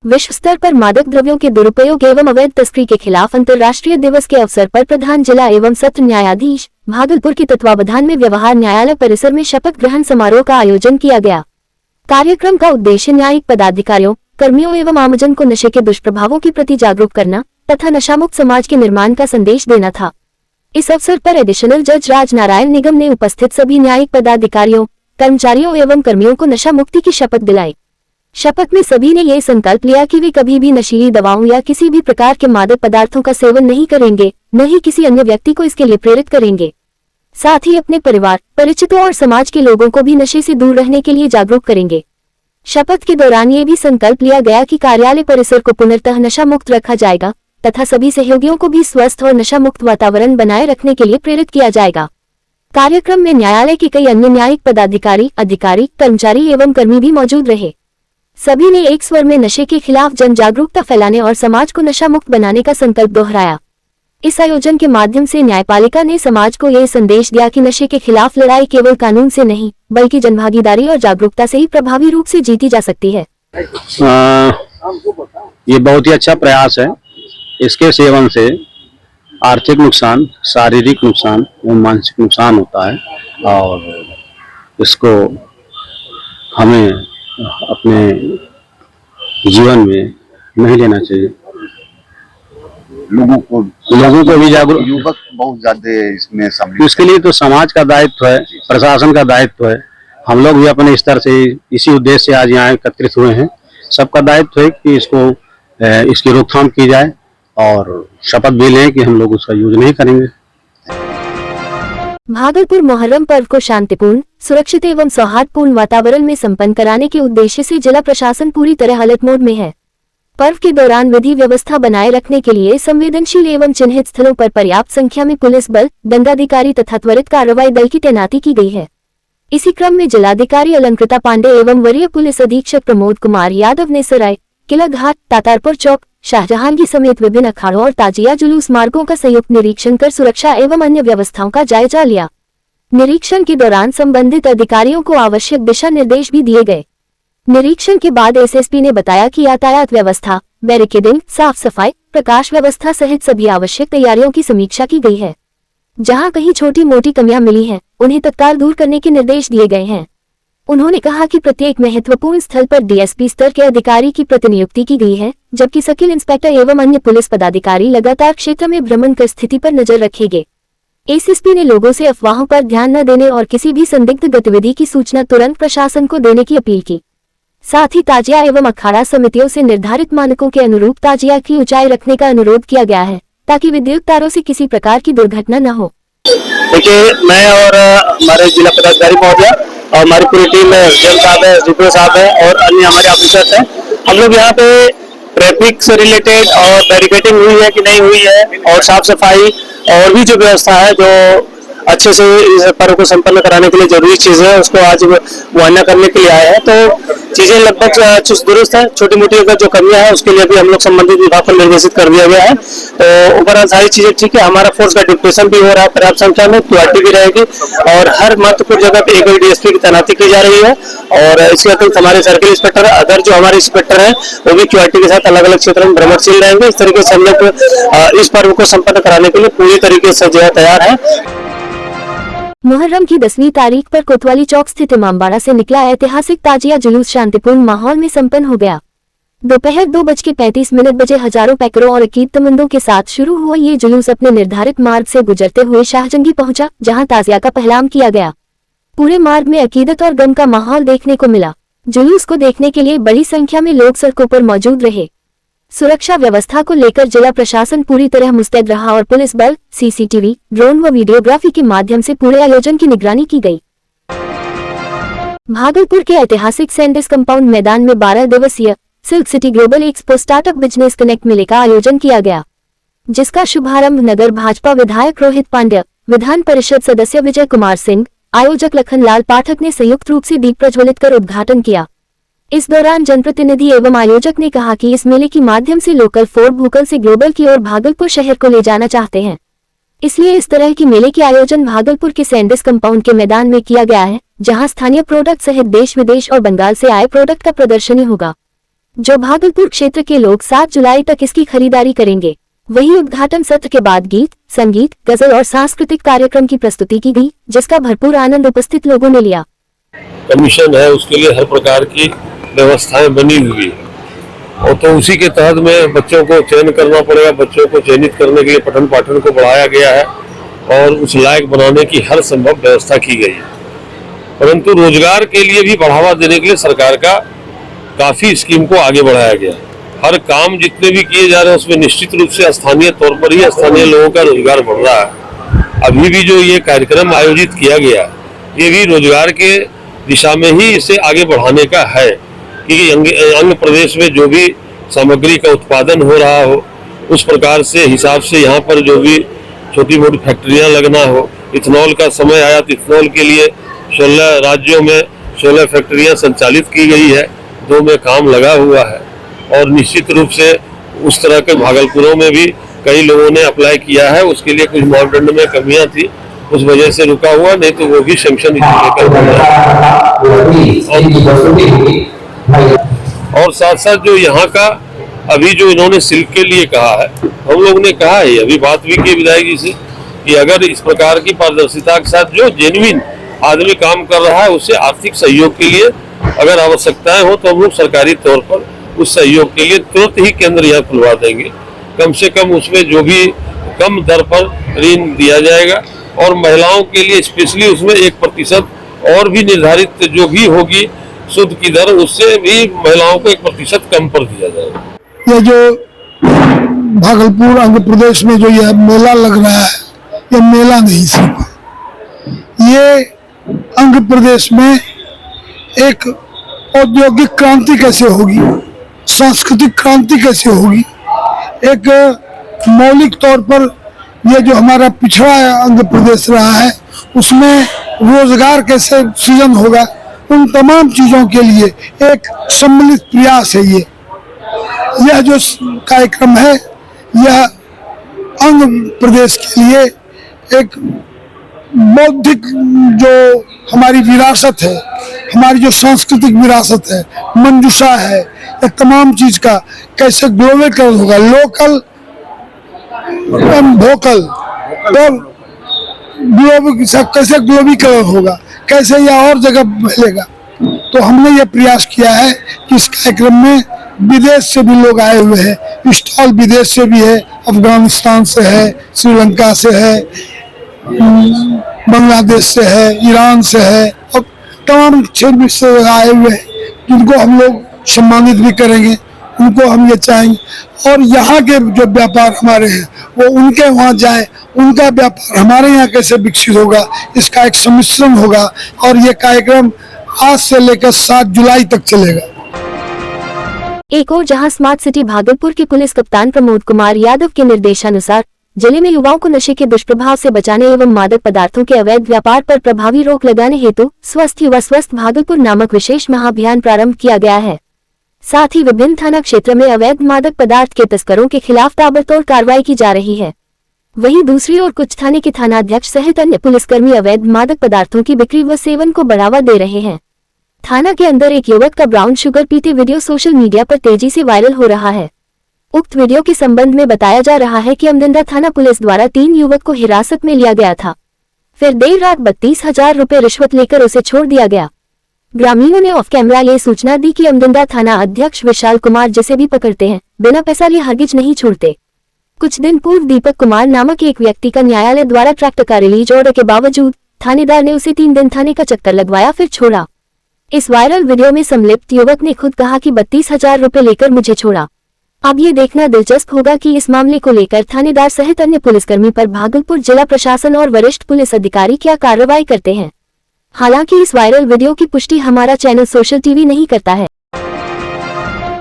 विश्व स्तर पर मादक द्रव्यों के दुरुपयोग एवं अवैध तस्करी के खिलाफ अंतर्राष्ट्रीय दिवस के अवसर पर प्रधान जिला एवं सत्र न्यायाधीश भागलपुर के तत्वावधान में व्यवहार न्यायालय परिसर में शपथ ग्रहण समारोह का आयोजन किया गया। कार्यक्रम का उद्देश्य न्यायिक पदाधिकारियों, कर्मियों एवं आमजन को नशे के दुष्प्रभावों के प्रति जागरूक करना तथा नशामुक्त समाज के निर्माण का संदेश देना था। इस अवसर पर एडिशनल जज राज नारायण निगम ने उपस्थित सभी न्यायिक पदाधिकारियों, कर्मचारियों एवं कर्मियों को नशा मुक्ति की शपथ दिलाई। शपथ में सभी ने ये संकल्प लिया कि वे कभी भी नशीली दवाओं या किसी भी प्रकार के मादक पदार्थों का सेवन नहीं करेंगे, न ही किसी अन्य व्यक्ति को इसके लिए प्रेरित करेंगे। साथ ही अपने परिवार, परिचितों और समाज के लोगों को भी नशे से दूर रहने के लिए जागरूक करेंगे। शपथ के दौरान ये भी संकल्प लिया गया कि कार्यालय परिसर को पुनर्तः नशा मुक्त रखा जाएगा तथा सभी सहयोगियों को भी स्वस्थ और नशा मुक्त वातावरण बनाए रखने के लिए प्रेरित किया जाएगा। कार्यक्रम में न्यायालय के कई अन्य न्यायिक पदाधिकारी, अधिकारी, कर्मचारी एवं कर्मी भी मौजूद रहे। सभी ने एक स्वर में नशे के खिलाफ जन जागरूकता फैलाने और समाज को नशा मुक्त बनाने का संकल्प दोहराया। इस आयोजन के माध्यम से न्यायपालिका ने समाज को ये संदेश दिया कि नशे के खिलाफ लड़ाई केवल कानून से नहीं बल्कि जनभागीदारी और जागरूकता से ही प्रभावी रूप से जीती जा सकती है। ये बहुत ही अच्छा प्रयास है। इसके सेवन से आर्थिक नुकसान, शारीरिक नुकसान एवं मानसिक नुकसान होता है और इसको हमें अपने जीवन में नहीं लेना चाहिए। लोगों को भी जागरूक, युवक बहुत ज्यादा इसमें सम्मिलित। इसके लिए तो समाज का दायित्व है, प्रशासन का दायित्व है। हम लोग भी अपने स्तर से इसी उद्देश्य से आज यहाँ एकत्रित हुए हैं। सबका दायित्व है कि इसकी रोकथाम की जाए और शपथ भी लें कि हम लोग उसका यूज नहीं करेंगे। भागलपुर मोहर्रम पर्व को शांतिपूर्ण, सुरक्षित एवं सौहार्दपूर्ण वातावरण में संपन्न कराने के उद्देश्य से जिला प्रशासन पूरी तरह अलर्ट मोड में है। पर्व के दौरान विधि व्यवस्था बनाए रखने के लिए संवेदनशील एवं चिन्हित स्थलों पर पर्याप्त संख्या में पुलिस बल, दंडाधिकारी तथा त्वरित कार्रवाई दल की तैनाती की गई है। इसी क्रम में जिलाधिकारी अलंकृता पांडे एवं वरीय पुलिस अधीक्षक प्रमोद कुमार यादव ने सराय, किला घाट, तातारपुर चौक, शाहजहांगी समेत विभिन्न अखाड़ों और ताजिया जुलूस मार्गों का संयुक्त निरीक्षण कर सुरक्षा एवं अन्य व्यवस्थाओं का जायजा लिया। निरीक्षण के दौरान संबंधित अधिकारियों को आवश्यक दिशा निर्देश भी दिए गए। निरीक्षण के बाद एसएसपी ने बताया कि यातायात व्यवस्था, बैरिकेडिंग, साफ सफाई, प्रकाश व्यवस्था सहित सभी आवश्यक तैयारियों की समीक्षा की गई है। जहां कहीं छोटी मोटी कमियां मिली हैं, उन्हें तत्काल दूर करने के निर्देश दिए गए हैं। उन्होंने कहा कि प्रत्येक महत्वपूर्ण स्थल पर डीएसपी स्तर के अधिकारी की प्रतिनियुक्ति की गई है, जबकि सर्किल इंस्पेक्टर एवं अन्य पुलिस पदाधिकारी लगातार क्षेत्र में भ्रमण कर स्थिति पर नजर रखेंगे। एसएसपी ने लोगों से अफवाहों पर ध्यान न देने और किसी भी संदिग्ध गतिविधि की सूचना तुरंत प्रशासन को देने की अपील की। साथ ही ताजिया एवं अखाड़ा समितियों से निर्धारित मानकों के अनुरूप ताजिया की ऊंचाई रखने का अनुरोध किया गया है, ताकि विद्युत तारों से किसी प्रकार की दुर्घटना न हो। देखिए, मैं और हमारे जिला पदाधिकारी महोदय और हमारी पूरी टीम में जज साहब है, डीपीओ साहब है और अन्य हमारे ऑफिसर्स हैं। हम लोग यहाँ पे ट्रैफिक से रिलेटेड और बैरिकेडिंग हुई है कि नहीं हुई है और साफ सफाई और भी जो व्यवस्था है, जो अच्छे से इस पर्व को संपन्न कराने के लिए जरूरी चीजें हैं, उसको आज मुआयना करने के लिए आए हैं। तो चीजें लगभग चुस्त दुरुस्त है। छोटी मोटी अगर जो कमियां हैं उसके लिए भी हम लोग संबंधित विभाग को निर्देशित कर दिया गया है। तो ओवरऑल सारी चीजें ठीक है। हमारा फोर्स का डिप्रेशन भी हो रहा है पर्याप्त संख्या में, क्वालिटी भी रहेगी और हर महत्वपूर्ण जगह पे एक डीएसपी की तैनाती की जा रही है। और इसके अतिरिक्त हमारे सर्किल इंस्पेक्टर, अदर जो हमारे इंस्पेक्टर हैं, वो भी क्वालिटी के साथ अलग अलग क्षेत्रों में भ्रमणशील रहेंगे। इस तरीके से हम लोग इस पर्व को संपन्न कराने के लिए पूरी तरीके से जो है तैयार है। मुहर्रम की 10वीं तारीख पर कोतवाली चौक स्थित इमामबाड़ा से निकला ऐतिहासिक ताजिया जुलूस शांतिपूर्ण माहौल में संपन्न हो गया। दोपहर 2:35 बजे हजारों पैकरों और अकीदतमंदों के साथ शुरू हुआ ये जुलूस अपने निर्धारित मार्ग से गुजरते हुए शाहजंगी पहुंचा, जहां ताजिया का पहलाम किया गया। पूरे मार्ग में अकीदत और गम का माहौल देखने को मिला। जुलूस को देखने के लिए बड़ी संख्या में लोग सड़कों पर मौजूद रहे। सुरक्षा व्यवस्था को लेकर जिला प्रशासन पूरी तरह मुस्तैद रहा और पुलिस बल, सीसीटीवी, ड्रोन व वीडियोग्राफी के माध्यम से पूरे आयोजन की निगरानी की गई। भागलपुर के ऐतिहासिक सैंडिस कंपाउंड मैदान में 12 दिवसीय silk city global expo startup business connect मेले का आयोजन किया गया, जिसका शुभारंभ नगर भाजपा विधायक रोहित पांड्या, विधान परिषद सदस्य विजय कुमार सिंह, आयोजक लखन लाल पाठक ने संयुक्त रूप से दीप प्रज्वलित कर उद्घाटन किया। इस दौरान जनप्रतिनिधि एवं आयोजक ने कहा कि इस मेले के माध्यम से लोकल फॉर वोकल से ग्लोबल की ओर भागलपुर शहर को ले जाना चाहते हैं। इसलिए इस तरह की मेले के आयोजन भागलपुर के सैंडिस कंपाउंड के मैदान में किया गया है, जहां स्थानीय प्रोडक्ट सहित देश विदेश और बंगाल से आए प्रोडक्ट का प्रदर्शनी होगा। जो भागलपुर क्षेत्र के लोग 7 जुलाई तक इसकी खरीदारी करेंगे। वहीं उद्घाटन सत्र के बाद गीत, संगीत, गजल और सांस्कृतिक कार्यक्रम की प्रस्तुति की गई, जिसका भरपूर आनंद उपस्थित लोगों ने लिया। कमीशन है, उसके लिए हर प्रकार की व्यवस्थाएं बनी हुई है और तो उसी के तहत में बच्चों को चयन करना पड़ेगा। बच्चों को चयनित करने के लिए पठन पाठन को बढ़ाया गया है और उस लायक बनाने की हर संभव व्यवस्था की गई है। परंतु रोजगार के लिए भी बढ़ावा देने के लिए सरकार का काफी स्कीम को आगे बढ़ाया गया है। हर काम जितने भी किए जा रहे हैं उसमें निश्चित रूप से स्थानीय तौर पर ही स्थानीय लोगों का रोजगार बढ़ रहा है। अभी भी जो ये कार्यक्रम आयोजित किया गया ये भी रोजगार के दिशा में ही इसे आगे बढ़ाने का है कि अंग प्रदेश में जो भी सामग्री का उत्पादन हो रहा हो उस प्रकार से हिसाब से यहाँ पर जो भी छोटी मोटी फैक्ट्रियाँ लगना हो। इथेनॉल का समय आया तो इथेनॉल के लिए 16 राज्यों में 16 फैक्ट्रियाँ संचालित की गई है, 2 में काम लगा हुआ है और निश्चित रूप से उस तरह के भागलपुरों में भी कई लोगों ने अप्लाई किया है। उसके लिए कुछ मापदंड में कमियां थी, उस वजह से रुका हुआ, नहीं तो वो भी सैंक्शन और साथ साथ जो यहाँ का अभी जो इन्होंने सिल्क के लिए कहा है, हम लोग ने कहा है अभी बात भी की विधायक जी से कि अगर इस प्रकार की पारदर्शिता के साथ जो जेन्युइन आदमी काम कर रहा है उससे आर्थिक सहयोग के लिए अगर आवश्यकताएं हो तो हम लोग सरकारी तौर पर उस सहयोग के लिए तुरंत ही केंद्र यहाँ खुलवा देंगे। कम से कम उसमें जो भी कम दर पर ऋण दिया जाएगा और महिलाओं के लिए स्पेशली उसमें 1% और भी निर्धारित जो भी होगी सूद की दर उससे भी महिलाओं को 1% कम पर दिया जाएगा। ये जो भागलपुर आंध्र प्रदेश में जो यह मेला लग रहा है, ये मेला नहीं सिर्फ, ये आंध्र प्रदेश में एक औद्योगिक क्रांति कैसे होगी, सांस्कृतिक क्रांति कैसे होगी, एक मौलिक तौर पर ये जो हमारा पिछड़ा आंध्र प्रदेश रहा है उसमें रोजगार कैसे सृजन होगा, उन तमाम चीजों के लिए एक सम्मिलित प्रयास है। यह जो कार्यक्रम है यह आंध्र प्रदेश के लिए एक बौद्धिक जो हमारी विरासत है, हमारी जो सांस्कृतिक विरासत है, मंजूषा है, ये तमाम चीज का कैसे ग्लोबलीकरण होगा, लोकल एंड वोकल, तो कैसे ग्लोबलीकरण होगा, कैसे यह और जगह फैलेगा। तो हमने ये प्रयास किया है कि इस कार्यक्रम में विदेश से भी लोग आए हुए हैं, स्टॉल विदेश से भी है, अफगानिस्तान से है, श्रीलंका से है, बांग्लादेश से है, ईरान से है और तमाम क्षेत्र से आए हुए हैं जिनको हम लोग सम्मानित भी करेंगे, उनको हम ये चाहेंगे और यहाँ के जो व्यापार हमारे हैं वो उनके वहाँ जाए, उनका व्यापार हमारे यहाँ कैसे विकसित होगा, इसका एक सम्मिश्रण होगा और ये कार्यक्रम आज से लेकर 7 जुलाई तक चलेगा। एक और जहां स्मार्ट सिटी भागलपुर के पुलिस कप्तान प्रमोद कुमार यादव के निर्देशानुसार जिले में युवाओं को नशे के दुष्प्रभाव से बचाने एवं मादक पदार्थों के अवैध व्यापार पर प्रभावी रोक लगाने हेतु स्वस्थ युवा स्वस्थ भागलपुर नामक विशेष महाअभियान प्रारंभ किया गया है। साथ ही विभिन्न थाना क्षेत्र में अवैध मादक पदार्थ के तस्करों के खिलाफ ताबड़तोड़ कार्रवाई की जा रही है। वहीं दूसरी ओर कुछ थाने के थानाध्यक्ष सहित अन्य पुलिसकर्मी अवैध मादक पदार्थों की बिक्री व सेवन को बढ़ावा दे रहे हैं। थाना के अंदर एक युवक का ब्राउन शुगर पीते वीडियो सोशल मीडिया पर तेजी से वायरल हो रहा है। उक्त वीडियो के संबंध में बताया जा रहा है कि अमरिंदा थाना पुलिस द्वारा 3 युवक को हिरासत में लिया गया था, फिर देर रात 32,000 रुपए रिश्वत लेकर उसे छोड़ दिया गया। ग्रामीणों ने ऑफ कैमरा ये सूचना दी कि अमरिंदा थाना अध्यक्ष विशाल कुमार जिसे भी पकड़ते हैं बिना पैसा लिए हरगिज नहीं छोड़ते। कुछ दिन पूर्व दीपक कुमार नामक एक व्यक्ति का न्यायालय द्वारा ट्रैक्टर का रिलीज ऑर्डर के बावजूद थानेदार ने उसे 3 दिन थाने का चक्कर लगवाया फिर छोड़ा। इस वायरल वीडियो में संलिप्त युवक ने खुद कहा कि 32,000 रुपए लेकर मुझे छोड़ा। अब ये देखना दिलचस्प होगा कि इस मामले को लेकर थानेदार सहित अन्य पुलिसकर्मी पर भागलपुर जिला प्रशासन और वरिष्ठ पुलिस अधिकारी क्या कार्रवाई करते हैं। हालांकि इस वायरल वीडियो की पुष्टि हमारा चैनल सोशल टीवी नहीं करता है।